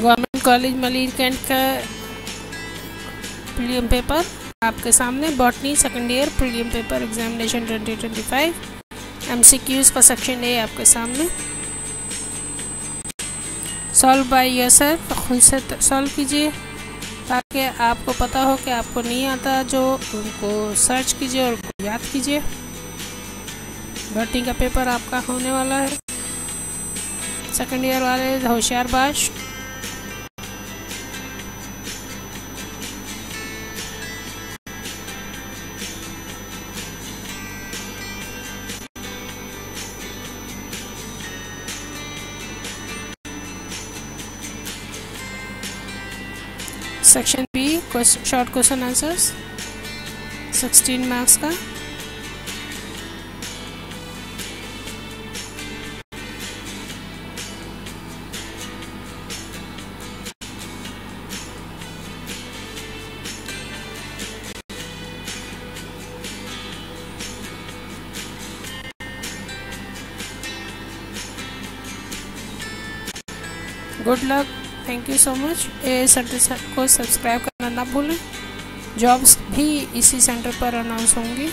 Government college मलीरकंठ का prelim paper आपके सामने। Botany second year prelim paper examination 2025 MCQs का सेक्शन ए आपके सामने। सॉल्व बाय योरसेल्फ, खुद से सॉल्व कीजिए ताकि आपको पता हो कि आपको नहीं आता जो उनको सर्च कीजिए और उनको याद कीजिए। बॉटनी का पेपर आपका होने वाला है। सेकंड ईयर वाले होशियारबाज section B short question answers 16 marks का। Good luck, thank you so much. ये सेंटर को सब्सक्राइब करना ना भूलें। जॉब्स भी इसी सेंटर पर अनाउंस होंगी।